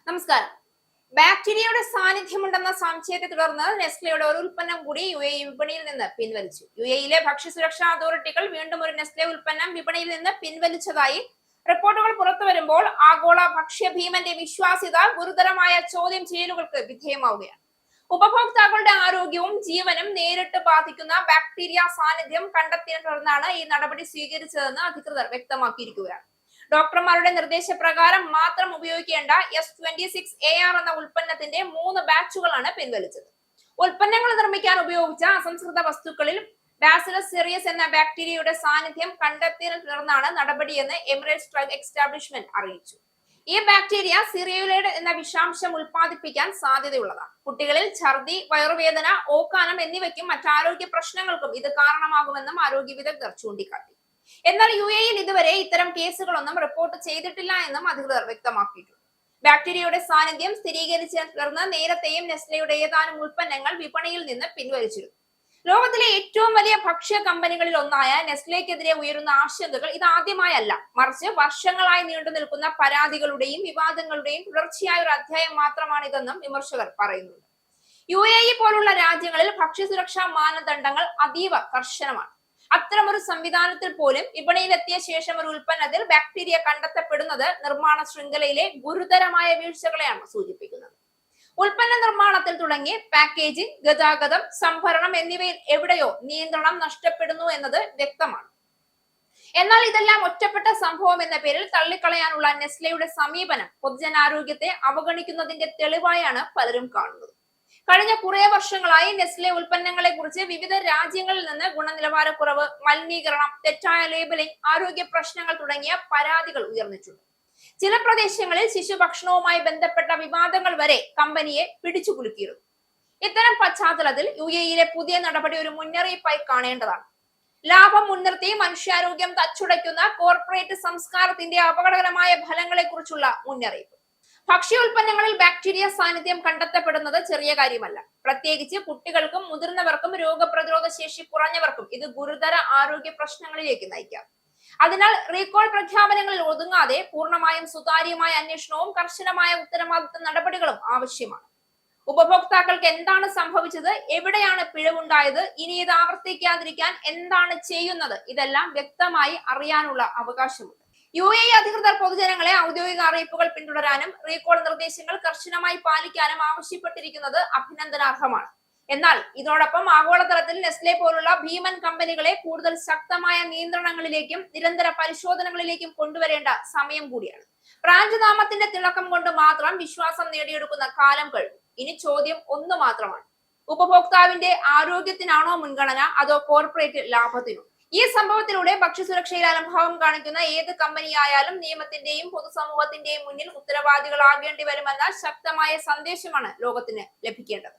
നമസ്കാരം. ബാക്ടീരിയയുടെ സാന്നിധ്യമുണ്ടെന്ന സംശയത്തെ തുടർന്ന് നെസ്ലയുടെ ഒരു ഉൽപ്പന്നം കൂടി UAE വിപണിയിൽ നിന്ന് പിൻവലിച്ചു. UAEയിലെ ഭക്ഷ്യസുരക്ഷാ അതോറിറ്റികൾ വീണ്ടും ഒരു നെസ്ലെ ഉൽപ്പന്നം വിപണിയിൽ നിന്ന് പിൻവലിച്ചതായി റിപ്പോർട്ടുകൾ പുറത്തു വരുമ്പോൾ ആഗോള ഭക്ഷ്യഭീമന്റെ വിശ്വാസ്യത ഗുരുതരമായ ചോദ്യം ചെയ്യലുകൾക്ക് വിധേയമാവുകയാണ്. ഉപഭോക്താക്കളുടെ ആരോഗ്യവും ജീവനും നേരിട്ട് ബാധിക്കുന്ന ബാക്ടീരിയ സാന്നിധ്യം കണ്ടെത്തിയതിനെ തുടർന്നാണ് ഈ നടപടി സ്വീകരിച്ചതെന്ന് അധികൃതർ വ്യക്തമാക്കിയിരിക്കുകയാണ്. ഡോക്ടർമാരുടെ നിർദ്ദേശപ്രകാരം മാത്രം ഉപയോഗിക്കേണ്ട S26AR എന്ന ഉൽപ്പന്നത്തിന്റെ 3 ബാച്ചുകളാണ് പിൻവലിച്ചത്. ഉൽപ്പന്നങ്ങൾ നിർമ്മിക്കാൻ ഉപയോഗിച്ച അസംസ്കൃത വസ്തുക്കളിൽ ബാസിലസ് സെറിയസ് എന്ന ബാക്ടീരിയയുടെ സാന്നിധ്യം കണ്ടെത്തിയതിനെ തുടർന്നാണ് നടപടിയെന്ന് എമിറേറ്റ്സ് ഡ്രഗ് എസ്റ്റാബ്ലിഷ്മെന്റ് അറിയിച്ചു. ഈ ബാക്ടീരിയ സിറിയോലൈഡ് എന്ന വിഷാംശം ഉൽപ്പാദിപ്പിക്കാൻ സാധ്യതയുള്ളതാണ്. കുട്ടികളിൽ ഛർദി, വയറുവേദന, ഓക്കാനം എന്നിവയ്ക്കും മറ്റാരോഗ്യ പ്രശ്നങ്ങൾക്കും ഇത് കാരണമാകുമെന്നും ആരോഗ്യ വിദഗ്ധർ ചൂണ്ടിക്കാട്ടി. എന്നാൽ UAEയിൽ ഇതുവരെ ഇത്തരം കേസുകളൊന്നും റിപ്പോർട്ട് ചെയ്തിട്ടില്ല എന്നും അധികൃതർ വ്യക്തമാക്കിയിട്ടുണ്ട്. ബാക്ടീരിയയുടെ സാന്നിധ്യം സ്ഥിരീകരിച്ചതിനെ തുടർന്ന് നേരത്തെയും നെസ്ലയുടെ ഏതാനും ഉൽപ്പന്നങ്ങൾ വിപണിയിൽ നിന്ന് പിൻവലിച്ചിരുന്നു. ലോകത്തിലെ ഏറ്റവും വലിയ ഭക്ഷ്യ കമ്പനികളിൽ ഒന്നായ നെസ്ലെക്കെതിരെ ഉയരുന്ന ആശങ്കകൾ ഇതാദ്യമായല്ല, മറിച്ച് വർഷങ്ങളായി നീണ്ടു നിൽക്കുന്ന പരാതികളുടെയും വിവാദങ്ങളുടെയും തുടർച്ചയായ ഒരു അധ്യായം മാത്രമാണിതെന്നും വിമർശകർ പറയുന്നുണ്ട്. UAE പോലുള്ള രാജ്യങ്ങളിൽ ഭക്ഷ്യസുരക്ഷാ മാനദണ്ഡങ്ങൾ അതീവ കർശനമാണ്. അത്തരമൊരു സംവിധാനത്തിൽ പോലും വിപണിയിലെത്തിയ ശേഷം ഒരു ഉൽപ്പന്നത്തിൽ ബാക്ടീരിയ കണ്ടെത്തപ്പെടുന്നത് നിർമ്മാണ ശൃംഖലയിലെ ഗുരുതരമായ വീഴ്ചകളെയാണ് സൂചിപ്പിക്കുന്നത്. ഉൽപ്പന്ന നിർമ്മാണത്തിൽ തുടങ്ങി പാക്കേജിംഗ്, ഗതാഗതം, സംഭരണം എന്നിവയിൽ എവിടെയോ നിയന്ത്രണം നഷ്ടപ്പെടുന്നു എന്നത് വ്യക്തമാണ്. എന്നാൽ ഇതെല്ലാം ഒറ്റപ്പെട്ട സംഭവം എന്ന പേരിൽ തള്ളിക്കളയാനുള്ള നെസ്ലെയുടെ സമീപനം പൊതുജനാരോഗ്യത്തെ അവഗണിക്കുന്നതിന്റെ തെളിവായാണ് പലരും കാണുന്നത്. കഴിഞ്ഞ കുറെ വർഷങ്ങളായി നെസ്ലെ ഉൽപ്പന്നങ്ങളെ കുറിച്ച് വിവിധ രാജ്യങ്ങളിൽ നിന്ന് ഗുണനിലവാരക്കുറവ്, മലിനീകരണം, തെറ്റായ ലേബലിംഗ്, ആരോഗ്യ പ്രശ്നങ്ങൾ തുടങ്ങിയ പരാതികൾ ഉയർന്നിട്ടുണ്ട്. ചില പ്രദേശങ്ങളിൽ ശിശുഭക്ഷണവുമായി ബന്ധപ്പെട്ട വിവാദങ്ങൾ വരെ കമ്പനിയെ പിടിച്ചുകുലുക്കിയിരുന്നു. ഇത്തരം പശ്ചാത്തലത്തിൽ UAEയിലെ പുതിയ നടപടി ഒരു മുന്നറിയിപ്പായി കാണേണ്ടതാണ്. ലാഭം മുൻനിർത്തി മനുഷ്യാരോഗ്യം തച്ചുടയ്ക്കുന്ന കോർപ്പറേറ്റ് സംസ്കാരത്തിന്റെ അപകടകരമായ ഫലങ്ങളെ കുറിച്ചുള്ള മുന്നറിയിപ്പ്. ഭക്ഷ്യോൽപ്പന്നങ്ങളിൽ ബാക്ടീരിയ സാന്നിധ്യം കണ്ടെത്തപ്പെടുന്നത് ചെറിയ കാര്യമല്ല. പ്രത്യേകിച്ച് കുട്ടികൾക്കും മുതിർന്നവർക്കും രോഗപ്രതിരോധ ശേഷി കുറഞ്ഞവർക്കും ഇത് ഗുരുതര ആരോഗ്യ പ്രശ്നങ്ങളിലേക്ക് നയിക്കാം. അതിനാൽ റീകോൾ പ്രഖ്യാപനങ്ങളിൽ ഒതുങ്ങാതെ പൂർണ്ണമായും സുതാര്യമായ അന്വേഷണവും കർശനമായ ഉത്തരവാദിത്ത നടപടികളും ആവശ്യമാണ്. ഉപഭോക്താക്കൾക്ക് എന്താണ് സംഭവിച്ചത്, എവിടെയാണ് പിഴവുണ്ടായത്, ഇനി ഇത് ആവർത്തിക്കാതിരിക്കാൻ എന്താണ് ചെയ്യുന്നത്, ഇതെല്ലാം വ്യക്തമായി അറിയാനുള്ള അവകാശമുണ്ട്. UAE അധികൃതർ പൊതുജനങ്ങളെ ഔദ്യോഗിക അറിയിപ്പുകൾ പിന്തുടരാനും റീകോൾ നിർദ്ദേശങ്ങൾ കർശനമായി പാലിക്കാനും ആവശ്യപ്പെട്ടിരിക്കുന്നത് അഭിനന്ദനാർഹമാണ്. എന്നാൽ ഇതിനോടൊപ്പം ആഗോളതലത്തിൽ നെസ്ലെ പോലുള്ള ഭീമൻ കമ്പനികളെ കൂടുതൽ ശക്തമായ നിയന്ത്രണങ്ങളിലേക്കും നിരന്തര പരിശോധനകളിലേക്കും കൊണ്ടുവരേണ്ട സമയം കൂടിയാണ്. ബ്രാൻഡ് നാമത്തിന്റെ തിളക്കം കൊണ്ട് മാത്രം വിശ്വാസം നേടിയെടുക്കുന്ന കാലം കഴിഞ്ഞു. ഇനി ചോദ്യം ഒന്ന് മാത്രമാണ്: ഉപഭോക്താവിന്റെ ആരോഗ്യത്തിനാണോ മുൻഗണന, അതോ കോർപ്പറേറ്റ് ലാഭത്തിനോ? ഈ സംഭവത്തിലൂടെ ഭക്ഷ്യസുരക്ഷയിൽ അലംഭാവം കാണിക്കുന്ന ഏത് കമ്പനിയായാലും നിയമത്തിന്റെയും പൊതുസമൂഹത്തിന്റെയും മുന്നിൽ ഉത്തരവാദികളാകേണ്ടി വരുമെന്ന ശക്തമായ സന്ദേശമാണ് ലോകത്തിന് ലഭിക്കേണ്ടത്.